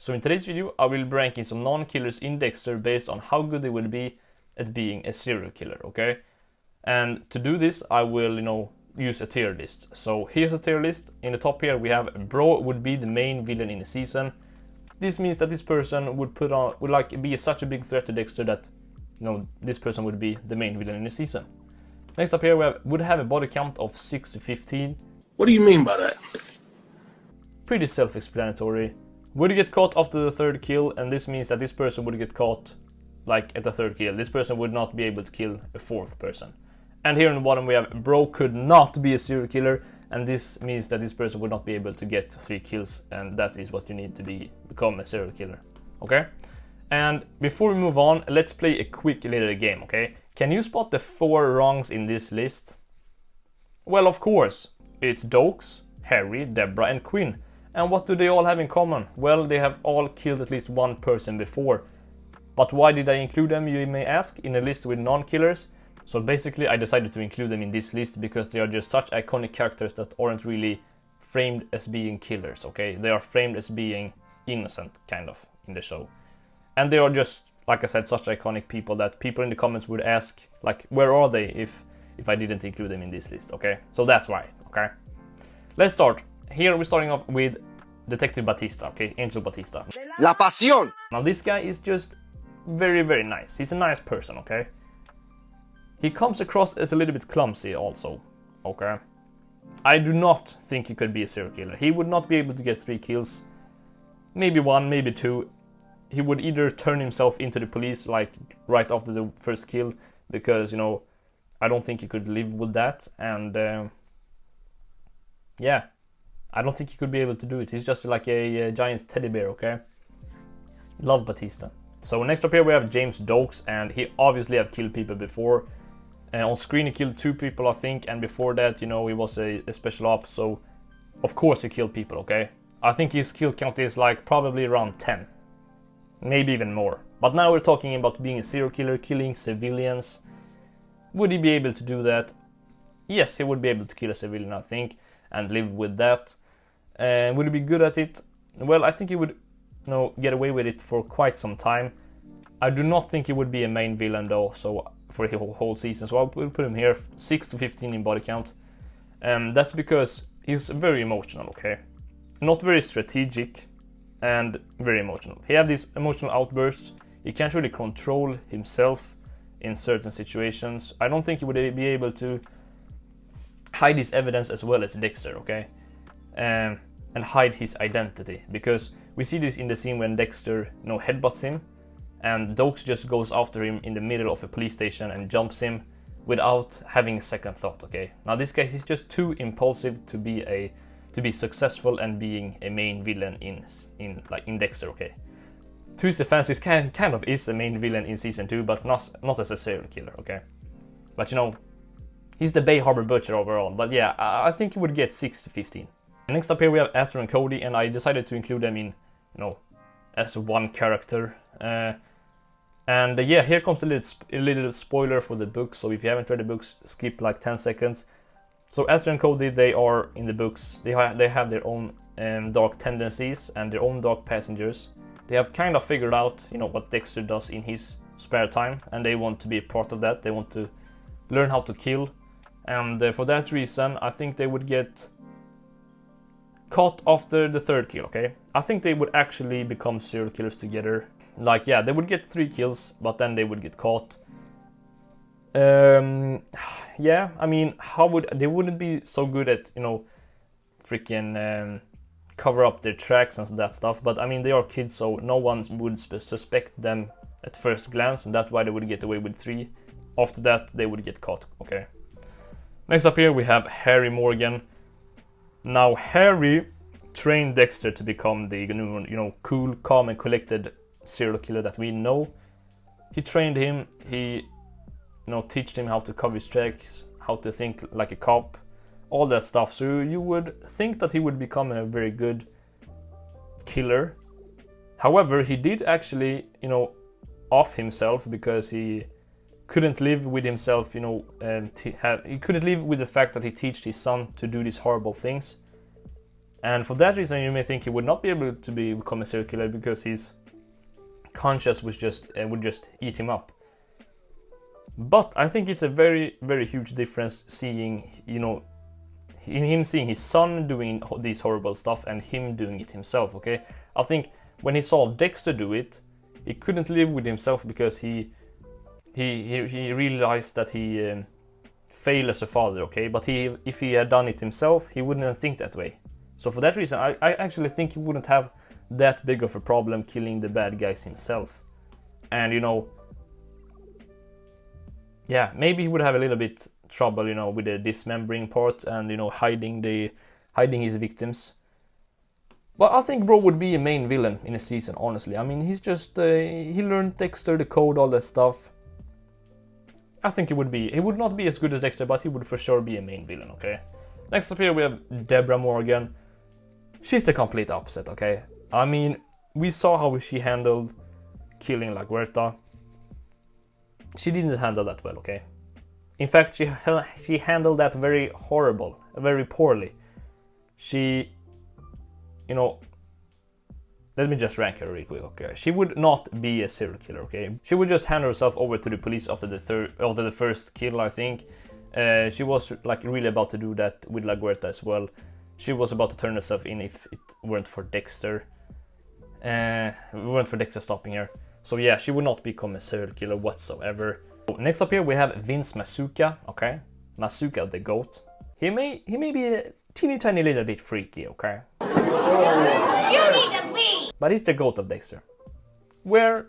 So in today's video I will be ranking some non-killers in Dexter based on how good they will be at being a serial killer, okay? And to do this I will, use a tier list. So here's a tier list. In the top here we have Bro would be the main villain in the season. This means that this person would be such a big threat to Dexter that this person would be the main villain in the season. Next up here we would have a body count of 6 to 15. What do you mean by that? Pretty self-explanatory. Would get caught after the third kill, and this means that this person would get caught at the third kill. This person would not be able to kill a fourth person. And here in the bottom we have Bro could not be a serial killer, and this means that this person would not be able to get 3 kills, and that is what you need to become a serial killer. Okay? And before we move on, let's play a quick little game, okay? Can you spot the 4 wrongs in this list? Well, of course. It's Dokes, Harry, Deborah and Quinn. And what do they all have in common? Well, they have all killed at least one person before. But why did I include them, you may ask, in a list with non-killers? So basically I decided to include them in this list because they are just such iconic characters that aren't really framed as being killers, okay? They are framed as being innocent, kind of, in the show. And they are just, like I said, such iconic people that people in the comments would ask, like, where are they if I didn't include them in this list, okay? So that's why, okay? Let's start. Here we're starting off with Detective Batista, okay? Angel Batista. La pasión! Now this guy is just very, very nice. He's a nice person, okay? He comes across as a little bit clumsy also, okay? I do not think he could be a serial killer. He would not be able to get 3 kills. Maybe 1, maybe 2. He would either turn himself into the police like right after the first kill because, I don't think he could live with that, and yeah, I don't think he could be able to do it. He's just like a giant teddy bear, okay? Love Batista. So next up here we have James Dokes, and he obviously have killed people before. On screen he killed 2 people, I think, and before that, he was a special ops, so of course he killed people, okay? I think his kill count is like probably around 10. Maybe even more. But now we're talking about being a serial killer, killing civilians. Would he be able to do that? Yes, he would be able to kill a civilian, I think, and live with that. Would he be good at it? Well, I think he would, get away with it for quite some time. I do not think he would be a main villain though, so for the whole season. So I'll put him here, 6 to 15 in body count. That's because he's very emotional, okay? Not very strategic, and very emotional. He has these emotional outbursts. He can't really control himself in certain situations. I don't think he would be able to hide his evidence as well as Dexter, okay? And hide his identity, because we see this in the scene when Dexter, headbutts him, and Dokes just goes after him in the middle of a police station and jumps him without having a second thought, okay? Now this guy is just too impulsive to be successful and being a main villain in Dexter, okay? To his defense, he kind of is a main villain in season 2, but not as a serial killer, okay? But he's the Bay Harbor Butcher overall. But yeah, I think he would get 6 to 15. Next up here we have Astor and Cody, and I decided to include them in, as one character. And yeah, here comes a little spoiler for the books, so if you haven't read the books, skip like 10 seconds. So Astor and Cody, they are in the books, they have their own dark tendencies and their own dark passengers. They have kind of figured out, what Dexter does in his spare time, and they want to be a part of that. They want to learn how to kill, and for that reason, I think they would get caught after the 3rd kill, okay? I think they would actually become serial killers together. Like, yeah, they would get 3 kills, but then they would get caught. Yeah, I mean, they wouldn't be so good at, freaking cover up their tracks and that stuff, but I mean, they are kids, so no one would suspect them at first glance, and that's why they would get away with 3. After that, they would get caught, okay? Next up here, we have Harry Morgan. Now, Harry trained Dexter to become the, cool, calm and collected serial killer that we know. He trained him, he teach him how to cover his tracks, how to think like a cop, all that stuff. So you would think that he would become a very good killer. However, he did actually, off himself because he couldn't live with himself, he couldn't live with the fact that he taught his son to do these horrible things. And for that reason, you may think he would not be able to become a serial killer because his conscience would just eat him up. But I think it's a very, very huge difference seeing, you know, in him seeing his son doing these horrible stuff and him doing it himself, okay? I think when he saw Dexter do it, he couldn't live with himself because he realized that he failed as a father, okay? But if he had done it himself, he wouldn't think that way. So for that reason, I actually think he wouldn't have that big of a problem killing the bad guys himself. And, you know, yeah, maybe he would have a little bit trouble, you know, with the dismembering part and, you know, hiding his victims. But I think Bro would be a main villain in a season, honestly. I mean, he's just he learned Dexter, the code, all that stuff. I think he would not be as good as Dexter, but he would for sure be a main villain, okay? Next up here we have Deborah Morgan. She's the complete opposite, okay? I mean, we saw how she handled killing La Huerta. She didn't handle that well, okay? In fact, she handled that very poorly. She, you know, let me just rank her real quick, okay? She would not be a serial killer, okay? She would just hand herself over to the police after the first kill, I think. She was like really about to do that with La Huerta as well. She was about to turn herself in if it weren't for Dexter. Stopping her. So yeah, she would not become a serial killer whatsoever. Next up here we have Vince Masuka, okay? Masuka the GOAT. He may be a teeny tiny little bit freaky, okay? You need to leave! But he's the GOAT of Dexter. Where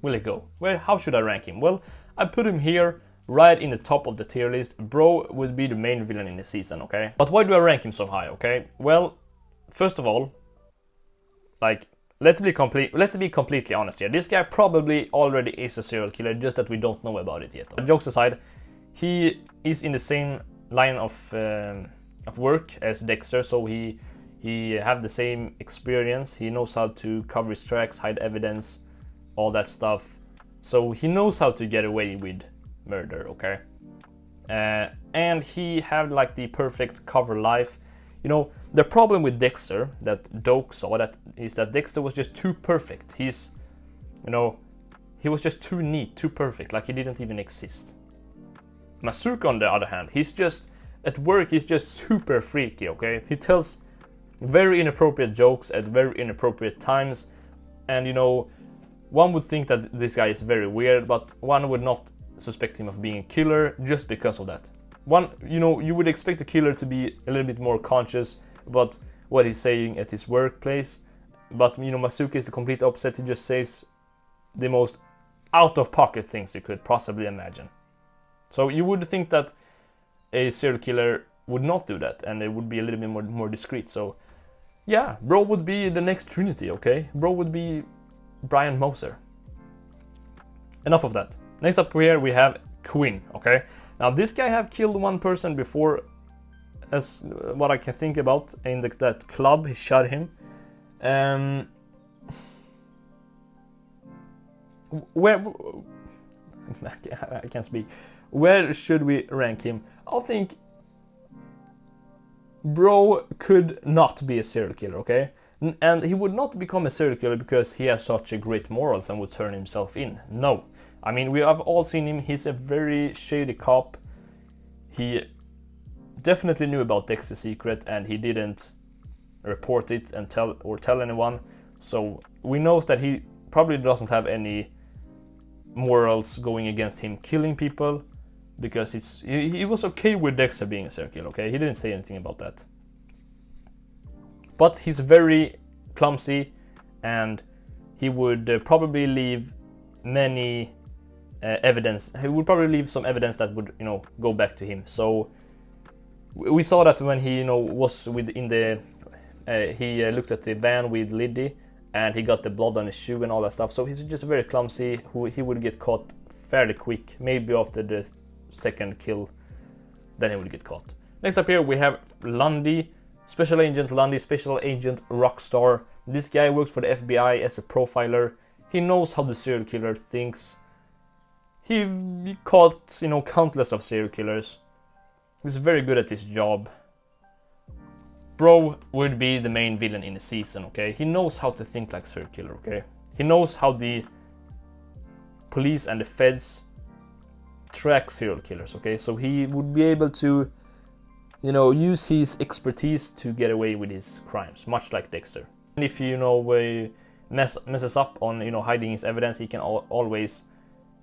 will he go? How should I rank him? Well, I put him here, right in the top of the tier list. Bro would be the main villain in the season, okay? But why do I rank him so high, okay? Well, first of all, like, let's be completely honest here. This guy probably already is a serial killer, just that we don't know about it yet. But jokes aside, he is in the same line of work as Dexter, so he have the same experience. He knows how to cover his tracks, hide evidence, all that stuff. So he knows how to get away with murder, okay? And he had like the perfect cover life. You know, the problem with Dexter that Doak saw is that Dexter was just too perfect. He was just too neat, too perfect, like he didn't even exist. Masuka, on the other hand, he's just, at work, he's just super freaky, okay? He tells very inappropriate jokes at very inappropriate times, and you know, one would think that this guy is very weird, but one would not suspect him of being a killer just because of that. You would expect a killer to be a little bit more conscious about what he's saying at his workplace, but you know, Masuka is the complete opposite. He just says the most out-of-pocket things you could possibly imagine. So you would think that a serial killer would not do that, and it would be a little bit more discreet. So yeah, Bro would be the next Trinity, okay? Bro would be Brian Moser. Enough of that. Next up here we have Quinn, okay? Now this guy have killed one person before, as what I can think about, in that club. He shot him. Where I can't speak. Where should we rank him? I think Bro could not be a serial killer, okay? And he would not become a serial killer because he has such a great morals and would turn himself in. No. I mean, we have all seen him. He's a very shady cop. He definitely knew about Dexter's secret and he didn't report it and tell anyone. So we know that he probably doesn't have any morals going against him killing people, because he was okay with Dexter being a serial killer, okay? He didn't say anything about that. But he's very clumsy, and he would probably leave many evidence. He would probably leave some evidence that would, you know, go back to him. So we saw that when he, you know, was within the he looked at the van with Liddy, and he got the blood on his shoe and all that stuff. So he's just very clumsy. He would get caught fairly quick, maybe after the second kill, then he would get caught. Next up here we have Lundy, Special Agent Lundy, Special Agent Rockstar. This guy works for the FBI as a profiler. He knows how the serial killer thinks. He caught, you know, countless of serial killers. He's very good at his job. Bro would be the main villain in the season, okay? He knows how to think like serial killer, okay? He knows how the police and the feds track serial killers, okay? So he would be able to, you know, use his expertise to get away with his crimes, much like Dexter. And if you know messes up on, you know, hiding his evidence, he can always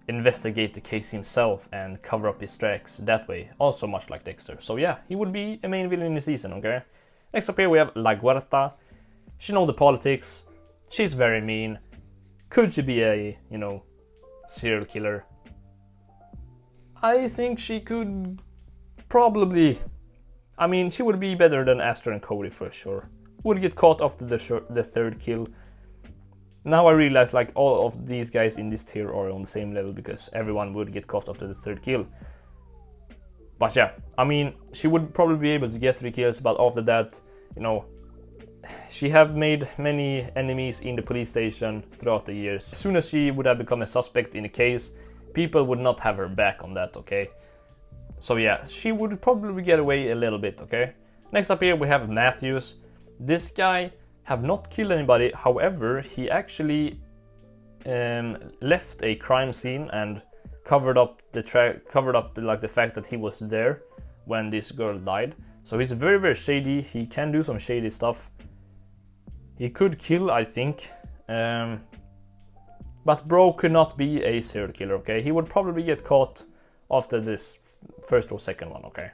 investigate the case himself and cover up his tracks that way, also much like Dexter. So yeah, he would be a main villain in the season, okay? Next up here we have La Guerta. She knows the politics, she's very mean. Could she be a, you know, serial killer? I think she could probably. I mean, she would be better than Aster and Cody for sure. Would get caught after the third kill. Now I realize like all of these guys in this tier are on the same level because everyone would get caught after the third kill. But yeah, I mean, she would probably be able to get 3 kills, but after that, you know, she have made many enemies in the police station throughout the years. As soon as she would have become a suspect in a case, people would not have her back on that, okay? So yeah, she would probably get away a little bit, okay? Next up here we have Matthews. This guy have not killed anybody, however, he actually left a crime scene and covered up like the fact that he was there when this girl died. So he's very, very shady. He can do some shady stuff. He could kill, I think. But bro could not be a serial killer, okay? He would probably get caught after this first or second one, okay?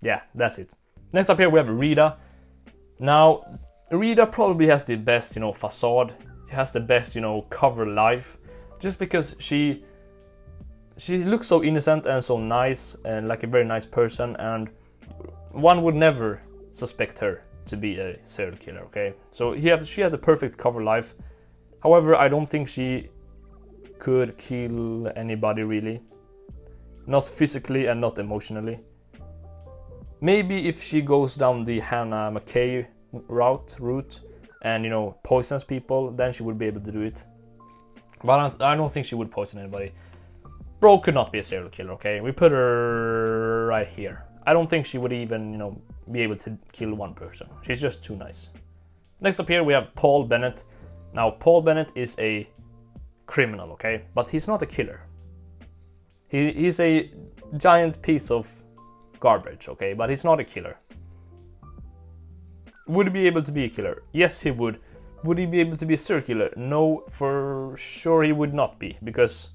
Yeah, that's it. Next up here we have Rita. Now, Rita probably has the best, you know, facade. She has the best, you know, cover life. Just because she looks so innocent and so nice and like a very nice person, and one would never suspect her to be a serial killer, okay? So she has the perfect cover life. However, I don't think she could kill anybody really. Not physically and not emotionally. Maybe if she goes down the Hannah McKay route and, you know, poisons people, then she would be able to do it. But I don't think she would poison anybody. Bro could not be a serial killer, okay? We put her right here. I don't think she would even, you know, be able to kill one person. She's just too nice. Next up here we have Paul Bennett. Now, Paul Bennett is a criminal, okay? But he's not a killer. He's a giant piece of garbage, okay? But he's not a killer. Would he be able to be a killer? Yes, he would. Would he be able to be a serial killer? No, for sure he would not be. Because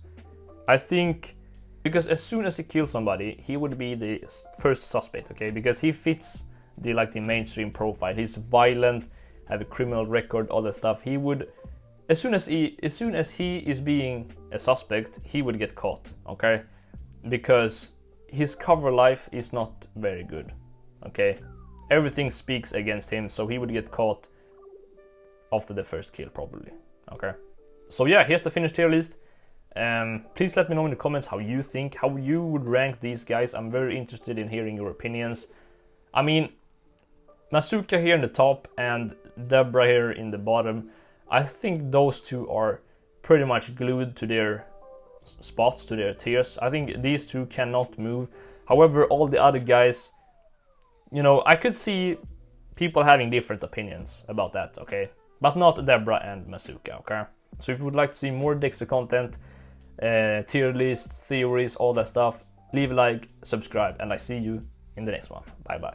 as soon as he kills somebody, he would be the first suspect, okay? Because he fits the mainstream profile. He's violent, have a criminal record, all that stuff. He would, as soon as he is being a suspect, he would get caught, okay? Because his cover life is not very good, okay? Everything speaks against him, so he would get caught after the first kill probably, okay? So yeah, here's the finished tier list. Please let me know in the comments how you think, how you would rank these guys. I'm very interested in hearing your opinions. I mean, Masuka here in the top and Deborah here in the bottom. I think those two are pretty much glued to their spots, to their tiers. I think these two cannot move. However, all the other guys, you know, I could see people having different opinions about that, okay? But not Deborah and Masuka, okay? So if you would like to see more Dexter content, tier list, theories, all that stuff, leave a like, subscribe, and I see you in the next one. Bye bye.